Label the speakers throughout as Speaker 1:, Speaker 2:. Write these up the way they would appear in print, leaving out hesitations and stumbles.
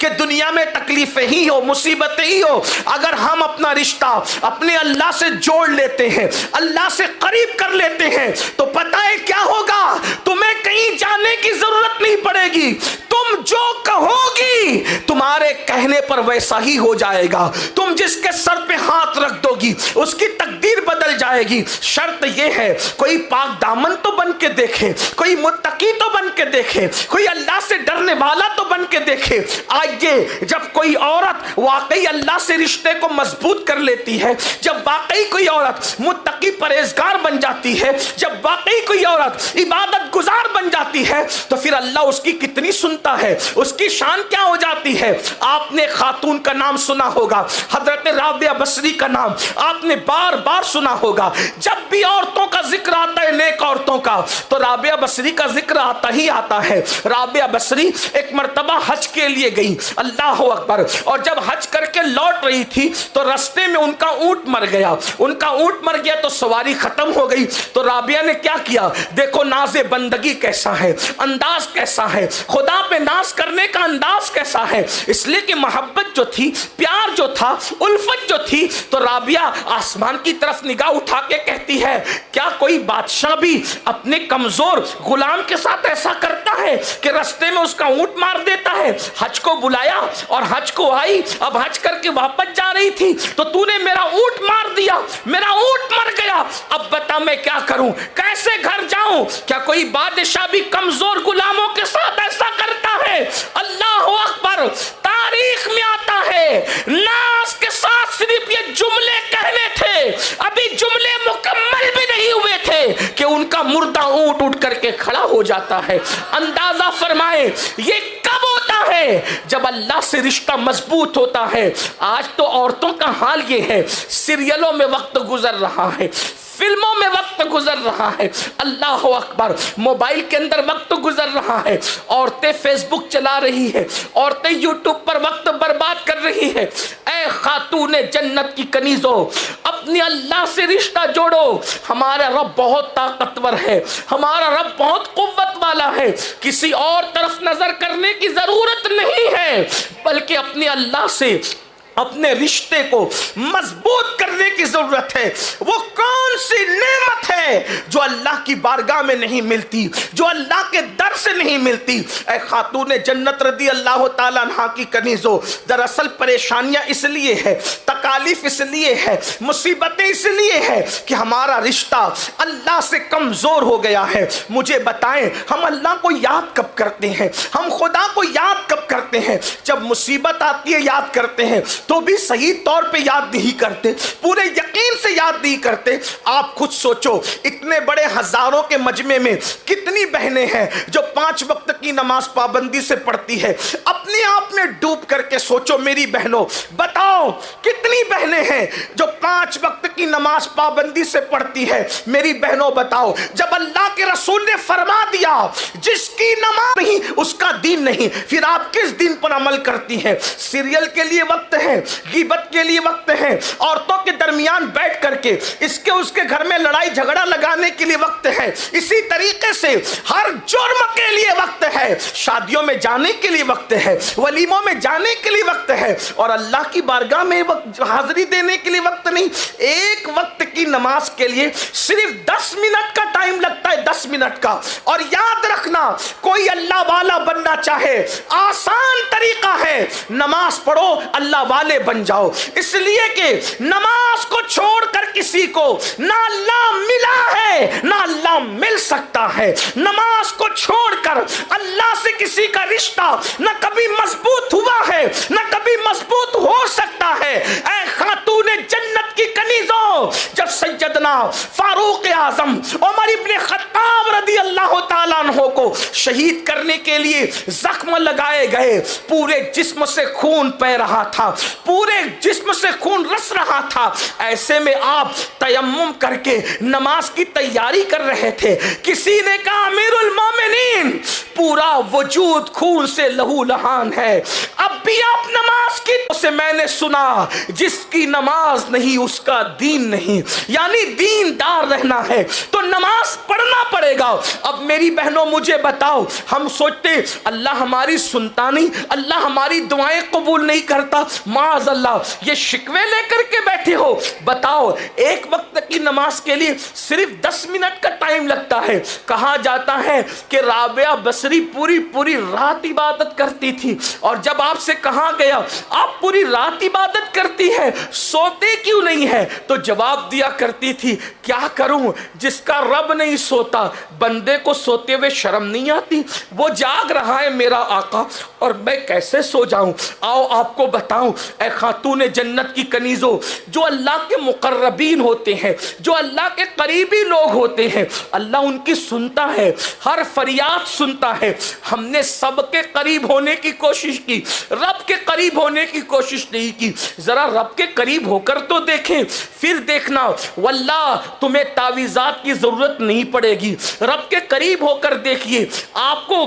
Speaker 1: कि दुनिया में तकलीफें ही हो, मुसीबतें ही हो, अगर हम अपना रिश्ता अपने अल्लाह से जोड़ लेते हैं, अल्लाह से करीब कर लेते हैं, तो पता है क्या होगा? तुम्हें कहीं जाने की जरूरत नहीं पड़ेगी। तुम जो कहोगी तुम्हारे कहने पर वैसा ही हो जाएगा। तुम जिसके सर पे हाथ रख दोगी उसकी तकदीर बदल जाएगी। शर्त यह है कोई पाक दामन तो बन के देखे, कोई मुत्तकी तो बन के देखे, कोई अल्लाह से डरने वाला तो बन के देखे। आइए, जब कोई औरत वाकई अल्लाह से रिश्ते को मजबूत कर लेती है, जब वाकई कोई औरत मुत्तकी परहेजगार बन जाती है, जब वाकई कोई औरत इबादत गुजार बन जाती है, तो फिर अल्लाह उसकी कितनी सुनता है, उसकी शान क्या हो जाती है। आपने खातून का नाम सुना होगा, हजरत राबिया बसरी का नाम आपने बार बार सुना होगा। जब भी औरतों का जिक्र आता है, नेक औरतों का, तो राबिया बसरी का जिक्र आता ही आता है। राबिया बसरी एक मर्तबा हज के लिए गई, अल्लाह अकबर, और जब हज करके लौट रही थी तो रास्ते में उनका ऊंट मर गया। उनका ऊंट मर गया तो सवारी खत्म हो गई। तो राबिया ने क्या किया? देखो नाज़े बंदगी कैसा है, अंदाज कैसा है, खुदा पे नाज करने का अंदाज कैसा है। इसलिए कि मोहब्बत जो थी, प्यार जो था, उल्फत जो थी, तो राबिया आसमान की तरफ निगाह उठा के कहती है, क्या कोई बादशाह भी अपने कमजोर गुलाम के साथ ऐसा करता है कि रास्ते में उसका ऊंट मार देता है? हज को बुलाया और हज को आई, अब हज करके वापस जा रही थी तो तूने मेरा ऊंट मार दिया, मेरा ऊंट मर गया, अब बता मैं क्या करूं, कैसे घर जाऊं? क्या कोई बादशाह भी कमजोर गुलामों के साथ ऐसा करता है? अल्लाह अकबर। तारीख में आता है नास के साथ सिर्फ ये जुमले कहने थे, अभी जुमले मुकम्मल भी नहीं हुए थे कि उनका मुर्दा ऊंट उठ करके खड़ा हो जाता है। अंदाजा फरमाए ये कब होता है? जब अल्लाह से रिश्ता मजबूत होता है। आज तो औरतों का हाल ये है, सीरियलों में वक्त गुजर रहा है, फिल्मों में वक्त गुजर रहा है, अल्लाह अकबर, मोबाइल के अंदर वक्त गुजर रहा है, औरतें फेसबुक चला रही है, औरतें यूट्यूब पर वक्त बर्बाद कर रही है। ऐ खातूने जन्नत की कनीजो, अपने अल्लाह से रिश्ता जोड़ो। हमारा रब बहुत ताकतवर है, हमारा रब बहुत कुव्वत वाला है, किसी और तरफ नजर करने की जरूरत नहीं है, बल्कि अपने अल्लाह से अपने रिश्ते को मजबूत करने की जरूरत है। वो कौन सी नेमत है जो अल्लाह की बारगाह में नहीं मिलती, जो अल्लाह के दर से नहीं मिलती? ऐ खातूने जन्नत रदी अल्लाह ताला अन्हा की कनीजो, दरअसल परेशानियां इसलिए है, तकालीफ इसलिए है, मुसीबतें इसलिए है कि हमारा रिश्ता अल्लाह से कमजोर हो गया है। मुझे बताएं, हम अल्लाह को याद कब करते हैं, हम खुदा को याद कब करते हैं? जब मुसीबत आती है याद करते हैं, तो भी सही तौर पे याद नहीं करते, पूरे यकीन से याद नहीं करते। आप खुद सोचो, इतने बड़े हजारों के मजमे में कितनी बहनें हैं जो 5 वक्त की नमाज पाबंदी से पढ़ती है? अपने आप में डूब करके सोचो मेरी बहनों, बताओ कितनी बहनें हैं जो 5 वक्त की नमाज पाबंदी से पढ़ती है? मेरी बहनों बताओ, जब अल्लाह के रसूल ने फरमा दिया जिसकी नमाज नहीं उसका दीन नहीं, फिर आप किस दिन पर अमल करती हैं? सीरियल के लिए वक्त है, गीबत के लिए वक्त है, औरतों के दरमियान बैठ करके इसके उसके घर में लड़ाई झगड़ा लगाने के लिए वक्त है, इसी तरीके से हर जुर्म के लिए वक्त है, शादियों में जाने के लिए वक्त है, वलीमों में जाने के लिए वक्त है, और अल्लाह की बारगाह में हाजिरी देने के लिए वक्त नहीं। एक वक्त की नमाज के लिए सिर्फ 10 मिनट का टाइम लगता है, 10 मिनट का। और याद रखना, कोई अल्लाह वाला बनना चाहे, आसान तरीका है, नमाज पढ़ो, अल्लाह वाले बन जाओ। इसलिए कि नमाज को छोड़कर किसी को ना अल्लाह मिला है ना अल्लाह मिल सकता है। नमाज को छोड़कर अल्लाह से किसी का रिश्ता ना कभी मजबूत हुआ है ना कभी मजबूत हो सकता है। ऐ खातूने जन्नत की कनीजों, जब सैयदना फारूक आजम उमर इब्ने खत्ताब रदी अल्लाह ताला अन्हु को शहीद करने के लिए जख्म लगाए गए, पूरे जिस्म से खून बह रहा था, पूरे जिस्म से खून रस रहा था, ऐसे में आप तयम्मुम करके नमाज की तैयारी कर रहे थे। किसी ने कहा अमीरुल मोमिनीन, पूरा वजूद खून से लहू लहान है। अब भी आप नमाज की से मैंने सुना, जिसकी नमाज नहीं उसका दीन नहीं, यानी दीनदार रहना है तो नमाज पढ़ना पड़ेगा। अब मेरी बहनों मुझे बताओ, हम सोचते अल्लाह हमारी सुनता नहीं, अल्लाह हमारी दुआएं कबूल नहीं करता, माज़ अल्लाह, ये शिकवे लेकर के बैठे हो। बताओ, एक वक्त की नमाज के लिए सिर्फ 10 मिनट का टाइम लगता है। कहा जाता है कि राबिया बसरी पूरी पूरी रात इबादत करती थी, और जब आपसे कहा गया आप पूरी रात इबादत करती है, सोते क्यों नहीं है, तो जवाब दिया करती थी, क्या करूं, जिसका रब नहीं सोता, बंदे को सोते हुए शर्म नहीं आती, वो जाग रहा है मेरा आका और मैं कैसे सो जाऊं। आओ आपको बताऊं, ऐ खातून जन्नत की कनीजों, जो अल्लाह के मुकर्रबीन होते हैं, जो अल्लाह के करीबी लोग होते हैं, अल्लाह उनकी सुनता है, हर फरियाद सुनता है। हमने सबके करीब होने की कोशिश की, रब के करीब होने की कोशिश नहीं की। जरा रब के करीब होकर तो देखें, फिर देखना वल्लाह तुम्हें तावीज़ात की जरूरत नहीं पड़ेगी। रब के करीब होकर देखिए, आपको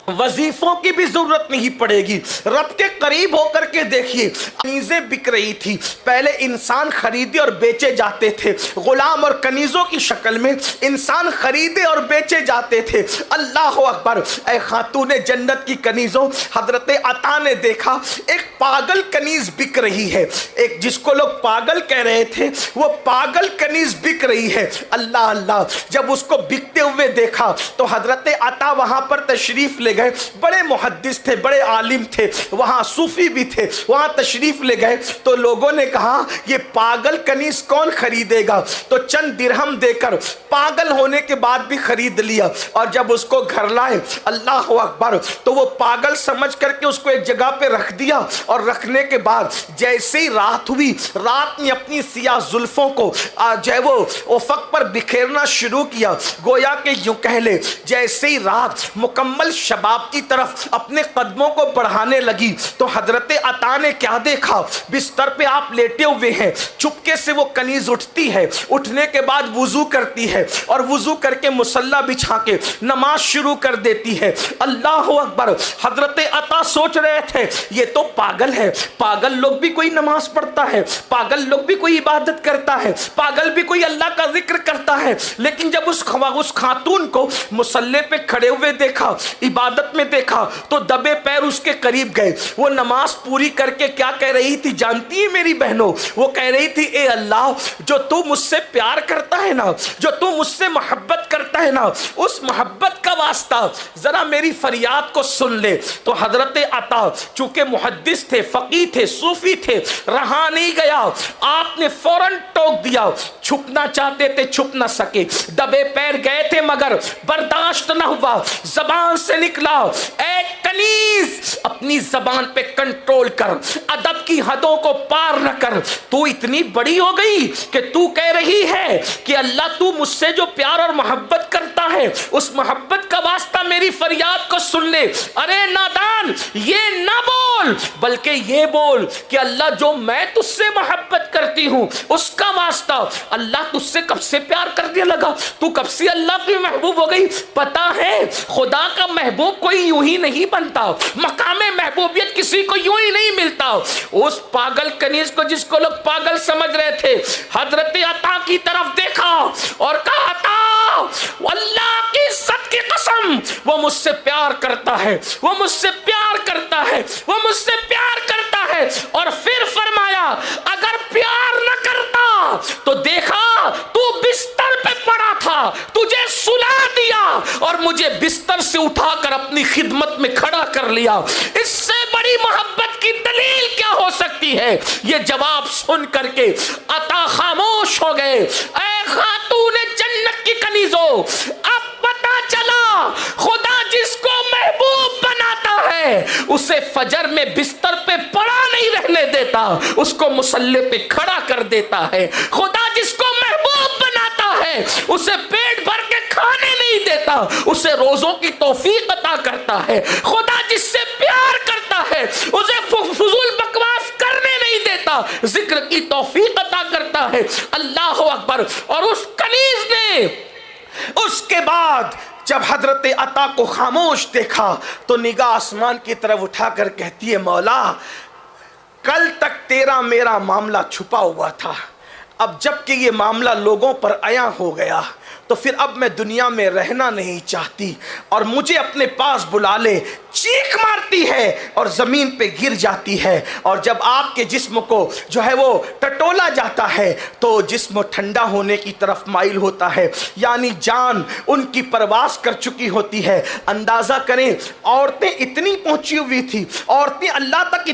Speaker 1: वजीफों की भी जरूरत नहीं पड़ेगी। रब के करीब होकर के देखिए, कनीजें बिक रही थी। पहले इंसान खरीदे और बेचे जाते थे, गुलाम और कनीजों की शक्ल में इंसान खरीदे और बेचे जाते थे। अल्लाह अकबर। ऐ खातून जन्नत की कनीजों, हजरत अता ने देखा एक पागल कनीज बिक रही है, एक जिसको लोग पागल कह रहे थे वो पागल कनीज बिक रही है। अल्लाह अल्लाह, जब उसको बिकते हुए देखा तो हजरत अता वहां पर तशरीफ ले गए। बड़े मुहद्दिस थे, बड़े आलिम थे, वहां सूफी भी थे, वहां तशरीफ ले गए। तो लोगों ने कहा ये पागल कनीज कौन खरीदेगा, तो चंद दिरहम देकर पागल होने के बाद भी खरीद लिया। और जब उसको घर लाए, अल्लाह अकबर, तो वो पागल समझ करके उसको एक जगह पे रख दिया। और रखने के बाद जैसे ही रात हुई, रात ने अपनी सियाह जुल्फों को जो है वो उफक पर बिखेरना शुरू किया। गोया के यूं कह ले, जैसे ही रात मुकम्मल शबाब की तरफ अपने कदमों को बढ़ाने लगी, तो हजरत अता ने क्या देखा, बिस्तर पे आप लेटे हुए हैं, चुपके से वो कनीज उठती है, उठने के बाद वुजू करती है और वुजू करके मुसल्ला बिछा के नमाज शुरू कर देती है। अल्लाह अकबर। हजरत अता सोच रहे थे ये तो पागल है, पागल लोग भी कोई नमाज पढ़ता है, पागल लोग भी कोई इबादत करता है, पागल भी कोई अल्लाह का जिक्र करता है। लेकिन जब उस खातून को मुसल्ले पे खड़े हुए देखा, इबादत में देखा, तो दबे पैर उसके करीब गए। वो नमाज पूरी करके क्या कह रही थी जानती है मेरी बहनों, वो कह रही थी, ए अल्लाह, जो तू मुझसे प्यार करता है ना, जो तू मुझसे मोहब्बत करता है ना, उस मोहब्बत का वास्ता जरा मेरी फरियाद को सुन ले। तो हजरत अता चूंकि मुहद्दिस थे, फकीह थे, सूफी थे, रहा नहीं गया, आपने फौरन टोक दिया। छुपना चाहते थे, छुप ना सके, दबे पैर गए थे मगर बर्दाश्त न हुआ, जबान से निकला, ए कनीज, अपनी जबान पे कंट्रोल कर, अदब की हदों को पार न कर। तू इतनी बड़ी हो गई कि तू कह रही है कि अल्लाह तू मुझसे जो प्यार और मोहब्बत करता है, उस मोहब्बत का वास्ता मेरी फरियाद को सुन ले। अरे नादान, ये ना बोल, बल्कि ये बोल कि अल्लाह जो मैं तुझसे मोहब्बत करती हूं उसका वास्ता, अल्लाह तुझसे कब से प्यार करने लगा, तू कब से अल्लाह की महबूब हो गई। पता है खुदा का महबूब कोई यूं ही नहीं बनता, मकामे महबूबियत किसी को यूं ही नहीं मिलता। उस पागल कनीज को, जिसको लोग पागल समझ रहे थे, हजरत अता की तरफ देखा और कहा, अता, अल्लाह की इज्जत की कसम, वो मुझसे प्यार करता है, वो मुझसे प्यार करता है, वो मुझसे प्यार करता है। और फिर फरमाया, अगर प्यार न करता तो देखा तू बिस्तर पे पड़ा था, तुझे सुला दिया और मुझे बिस्तर से उठाकर अपनी खिदमत में खड़ा कर लिया। इससे बड़ी मोहब्बत की दलील क्या हो सकती है। ये जवाब सुन करके अता खामोश हो गए। ऐ खातून जन्नत की कनीजों, अब पता चला खुदा जिसको महबूब बनाता है उसे फजर में बिस्तर पे पड़ा नहीं रहने देता, उसको मुसल्ले पे खड़ा कर देता है। खुदा जिसको महबूब बनाता है उसे पेट भर के खाने नहीं देता, उसे रोजों की तौफीक अता करता है। खुदा जिससे प्यार करता है उसे फजूल बकवास करने नहीं देता, जिक्र की तौफीक अता करता है। अल्लाह अकबर। और उस कनीज ने उसके बाद जब हजरत अता को खामोश देखा तो निगाह आसमान की तरफ उठाकर कहती है, मौला कल तक तेरा मेरा मामला छुपा हुआ था, अब जबकि ये मामला लोगों पर आया हो गया तो फिर अब मैं दुनिया में रहना नहीं चाहती और मुझे अपने पास बुला ले। चीख मारती है और ज़मीन पे गिर जाती है। और जब आपके जिस्म को जो है वो टटोला जाता है तो जिस्म ठंडा होने की तरफ माइल होता है, यानी जान उनकी परवास कर चुकी होती है। अंदाज़ा करें, औरतें इतनी पहुंची हुई थी, औरतें अल्लाह तक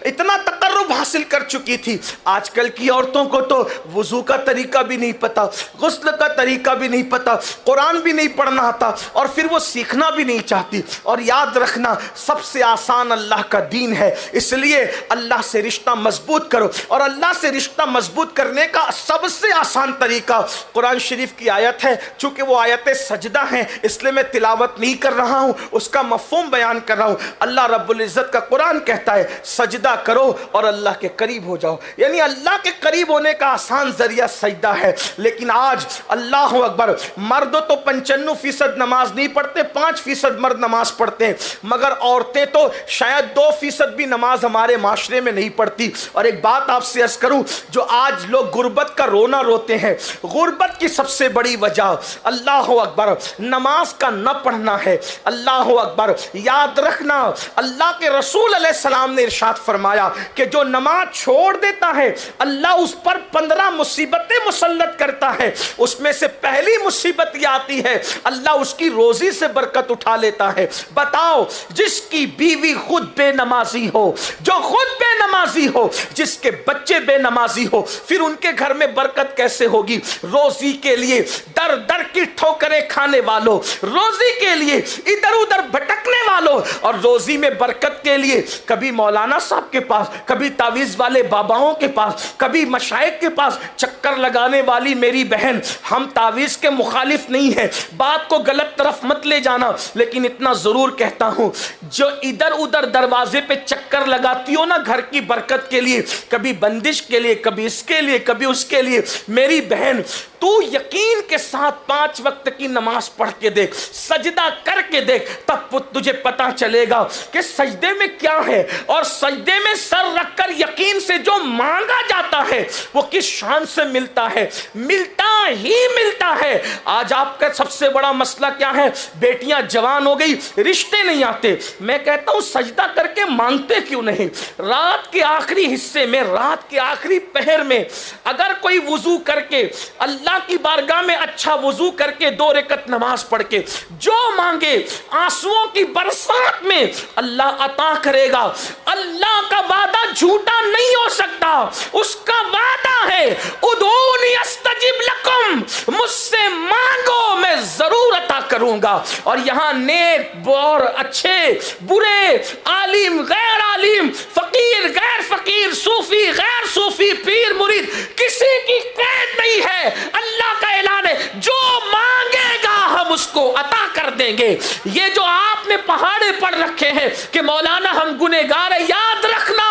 Speaker 1: इतना तकर्रुब हासिल कर चुकी थी। आजकल की औरतों को तो वुज़ू का तरीका भी नहीं पता, गुस्ल का तरीका भी नहीं पता, कुरान भी नहीं पढ़ना आता और फिर वो सीखना भी नहीं चाहती। और याद रखना, सबसे आसान अल्लाह का दीन है, इसलिए अल्लाह से रिश्ता मजबूत करो। और अल्लाह से रिश्ता मजबूत करने का सबसे आसान तरीका कुरान शरीफ की आयत है। चूंकि वो आयत सजदा है इसलिए मैं तिलावत नहीं कर रहा हूं, उसका मफ़हूम बयान कर रहा हूं। अल्लाह रब्बुल इज़्ज़त का कुरान कहता है, सजदा करो और अल्लाह के करीब हो जाओ, यानी अल्लाह के करीब होने का आसान जरिया सजदा है। लेकिन आज अल्लाह अकबर, मर्द तो 95% नमाज नहीं पढ़ते, 5% मर्द नमाज पढ़ते हैं, मगर औरतें तो शायद 2% भी नमाज हमारे माशरे में नहीं पढ़ती। और एक बात आपसे अर्ज करूं, जो आज लोग गुर्बत का रोना रोते हैं, गुर्बत की सबसे बड़ी वजह अल्लाह अकबर नमाज का न पढ़ना है। अल्लाह अकबर, याद रखना, अल्लाह के रसूल अलैहि सलाम ने इरशाद फरमाया कि जो नमाज छोड़ देता है अल्लाह उस पर 15 मुसीबतें मुसल्लत करता है। उसमें से पहली मुसीबत यह आती है, अल्लाह उसकी रोजी से बरकत उठा लेता है। बताओ, जिसकी बीवी खुद बेनमाजी हो, जो खुद बेनमाजी हो, जिसके बच्चे बेनमाजी हो, फिर उनके घर में बरकत कैसे होगी? रोजी के लिए दर दर की ठोकरें खाने वालों, रोजी के लिए इधर उधर भटकने वालों, और रोजी में बरकत के लिए कभी मौलाना साहब के पास, कभी तावीज़ वाले बाबाओं के पास, कभी मशाइख के पास चक्कर लगाने वाली मेरी बहन, हम तावीज़ के मुखालिफ नहीं है, बात को गलत तरफ मत ले जाना, लेकिन इतना ज़रूर कहता हूं, जो इधर उधर दरवाजे पे चक्कर लगाती हो ना घर की बरकत के लिए, कभी बंदिश के लिए, कभी इसके लिए, कभी उसके लिए, मेरी बहन तू यकीन के साथ 5 वक्त की नमाज पढ़ के देख, सजदा करके देख, तब तुझे पता चलेगा कि सजदे में क्या है। और सजदे में सर रखकर यकीन से जो मांगा जाता है वो किस शान से मिलता है, मिलता ही मिलता है। आज आपका सबसे बड़ा मसला क्या है? बेटियां जवान हो गई, रिश्ते नहीं आते। मैं कहता हूं सजदा करके मांगते क्यों नहीं? रात के आखिरी हिस्से में, रात के आखिरी पहर में अगर कोई वुजू करके अल्लाह की बारगाह में अच्छा वुजू करके 2 रकअत नमाज पढ़ के जो मांगे आंसुओं की बरसात में अल्लाह अता करेगा। अल्लाह का वादा झूठा नहीं हो सकता, उसका वादा है, उदूनी अस्तजिब लकुम, मुझसे मांगो मैं जरूर अता करूंगा। और यहां नेक और अच्छे बुरे, आलिम गैर आलिम, फकीर गैर फकीर, सूफी गैर सूफी, पीर मुरीद, किसी की कैद नहीं है। अल्लाह का ऐलान है, जो मांगेगा हम उसको अता कर देंगे। ये जो आपने पहाड़े पढ़ रखे हैं कि मौलाना हम गुनहगार है, याद रखना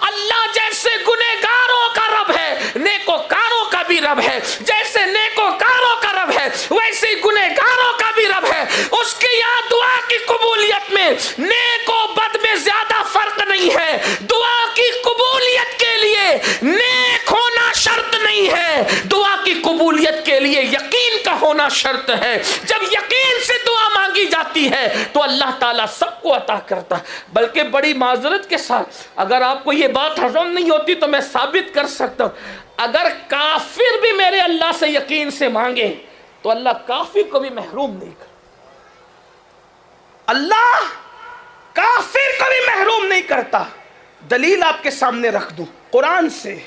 Speaker 1: अल्लाह जैसे गुनहगारों का रब है, नेकोकारों का भी रब है। जैसे नेकोकारों का रब है वैसे गुनहगारों का भी रब है। उसके यहाँ दुआ की कबूलियत में नेको बद में ज्यादा फर्क नहीं है। दुआ की कबूलियत के लिए नेक होना शर्त नहीं है, दुआ की कबूलियत के लिए यकीन का होना शर्त है। जब यकीन से दुआ मांगी जाती है तो अल्लाह ताला सबको अता करता है। बल्कि बड़ी माजरत के साथ अगर आपको ये बात हजम नहीं होती तो मैं साबित कर सकता हूं, अगर काफिर भी मेरे अल्लाह से यकीन से मांगे तो अल्लाह काफिर को भी महरूम नहीं कर, अल्लाह काफिर को भी महरूम नहीं करता। दलील आपके सामने रख दूं कुरान से।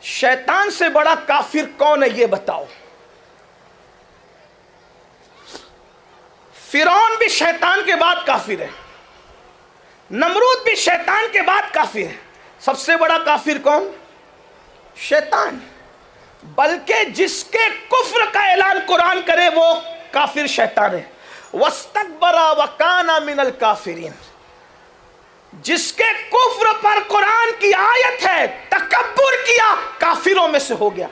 Speaker 1: शैतान से बड़ा काफिर कौन है ये बताओ? फिरौन भी शैतान के बाद काफिर है, नमरूद भी शैतान के बाद काफिर है। सबसे बड़ा काफिर कौन? शैतान। बल्कि जिसके कुफ्र का ऐलान कुरान करे वो काफिर शैतान है। वस्तकबरा वकाना मिनल काफिरीन, जिसके कुफ्र पर कुरान की आयत है तकब्बुर किया, काफिरों में से हो गया।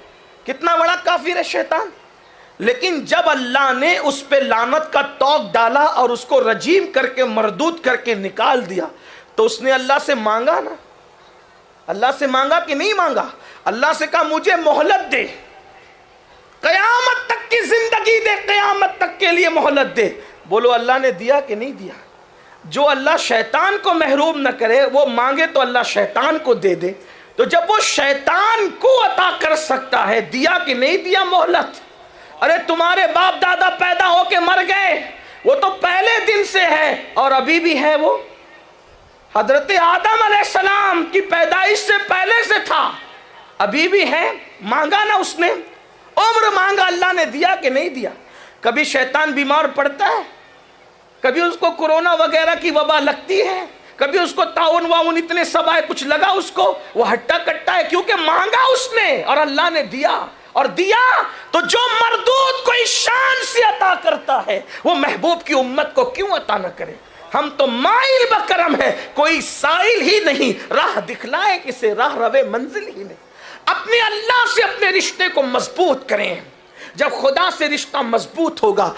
Speaker 1: कितना बड़ा काफिर है शैतान? लेकिन जब अल्लाह ने उस पे लानत का तौक डाला और उसको रजीम करके मरदूद करके निकाल दिया, तो उसने अल्लाह से मांगा ना, अल्लाह से मांगा कि नहीं मांगा? अल्लाह से कहा मुझे मोहलत दे, कयामत तक की जिंदगी दे, कयामत तक के लिए मोहलत दे। बोलो अल्लाह ने दिया कि नहीं दिया? जो अल्लाह शैतान को महरूम न करे, वो मांगे तो अल्लाह शैतान को दे दे। तो जब वो शैतान को अता कर सकता है, दिया कि नहीं दिया मोहलत? अरे तुम्हारे बाप दादा पैदा होके मर गए, वो तो पहले दिन से है और अभी भी है। वो हजरत आदम अलैहिस्सलाम की पैदाइश से पहले से था, अभी भी है। मांगा ना उसने, उम्र मांगा, अल्लाह ने दिया कि नहीं दिया? कभी शैतान बीमार पड़ता है, कभी उसको कोरोना वगैरह की वबा लगती है, कभी उसको ताउन वाउन इतने सब आए, कुछ लगा उसको, वो हट्टा कट्टा है, क्योंकि मांगा उसने और अल्लाह ने दिया। और दिया तो जो मरदूद कोई शान से अता करता है, वो महबूब की उम्मत को क्यों अता न करे? हम तो माइल बकरम है, कोई साइल ही नहीं, राह दिखलाए किसे, राह रवे मंजिल ही नहीं। अपने अल्लाह से अपने रिश्ते को मजबूत करें। जब खुदा से रिश्ता मजबूत होगा